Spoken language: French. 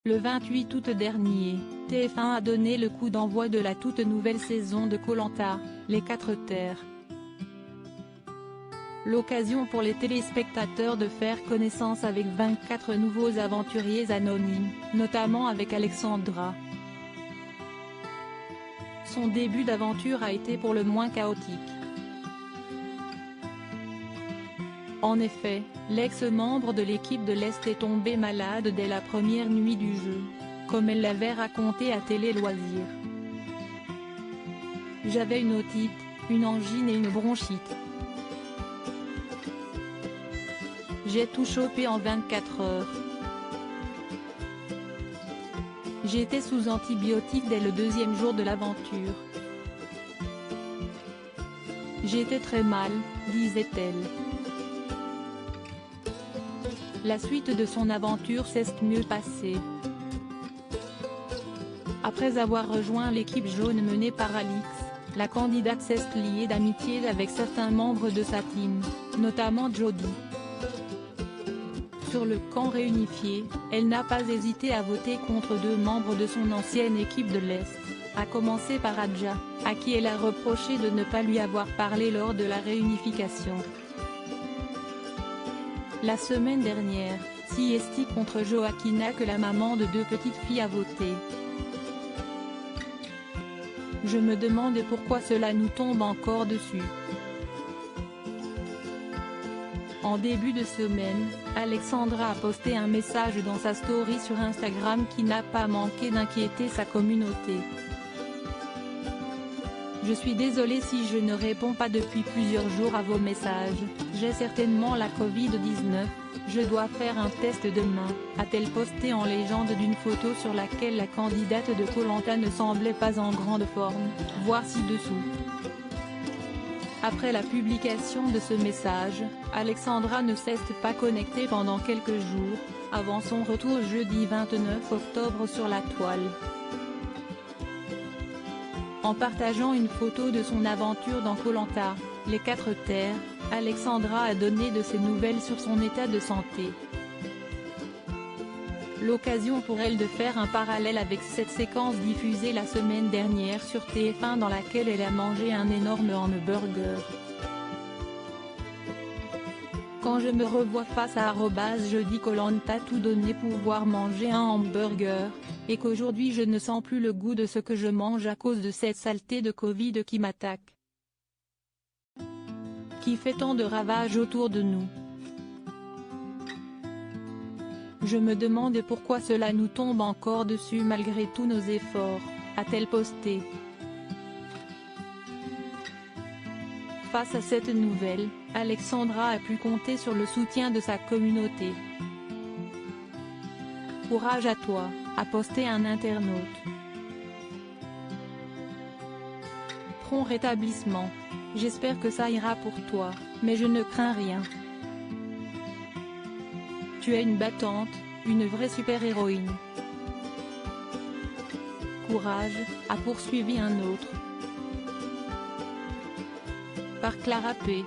Le 28 août dernier, TF1 a donné le coup d'envoi de la toute nouvelle saison de Koh-Lanta, les 4 terres. L'occasion pour les téléspectateurs de faire connaissance avec 24 nouveaux aventuriers anonymes, notamment avec Alexandra. Son début d'aventure a été pour le moins chaotique. En effet, l'ex-membre de l'équipe de l'Est est tombé malade dès la première nuit du jeu, comme elle l'avait raconté à Télé Loisirs. J'avais une otite, une angine et une bronchite. J'ai tout chopé en 24 heures. J'étais sous antibiotiques dès le 2e jour de l'aventure. J'étais très mal, disait-elle. La suite de son aventure s'est mieux passée. Après avoir rejoint l'équipe jaune menée par Alix, la candidate s'est liée d'amitié avec certains membres de sa team, notamment Jody. Sur le camp réunifié, elle n'a pas hésité à voter contre 2 membres de son ancienne équipe de l'Est, à commencer par Adja, à qui elle a reproché de ne pas lui avoir parlé lors de la réunification. La semaine dernière, Siesti contre Joaquina que la maman de 2 petites filles a voté. Je me demande pourquoi cela nous tombe encore dessus. En début de semaine, Alexandra a posté un message dans sa story sur Instagram qui n'a pas manqué d'inquiéter sa communauté. Je suis désolée si je ne réponds pas depuis plusieurs jours à vos messages, j'ai certainement la Covid-19, je dois faire un test demain, a-t-elle posté en légende d'une photo sur laquelle la candidate de Koh-Lanta ne semblait pas en grande forme, voir ci-dessous. Après la publication de ce message, Alexandra ne s'est pas connectée pendant quelques jours, avant son retour jeudi 29 octobre sur la toile. En partageant une photo de son aventure dans Koh-Lanta, les 4 terres, Alexandra a donné de ses nouvelles sur son état de santé. L'occasion pour elle de faire un parallèle avec cette séquence diffusée la semaine dernière sur TF1 dans laquelle elle a mangé un énorme hamburger. Quand je me revois face à je dis Koh-Lanta tout donné pour pouvoir manger un hamburger, et qu'aujourd'hui je ne sens plus le goût de ce que je mange à cause de cette saleté de Covid qui m'attaque. Qui fait tant de ravages autour de nous. Je me demande pourquoi cela nous tombe encore dessus malgré tous nos efforts, a-t-elle posté. Face à cette nouvelle, Alexandra a pu compter sur le soutien de sa communauté. Courage à toi, a posté un internaute. Prompt rétablissement. J'espère que ça ira pour toi, mais je ne crains rien. Tu es une battante, une vraie super-héroïne. Courage, a poursuivi un autre. Par Clara P.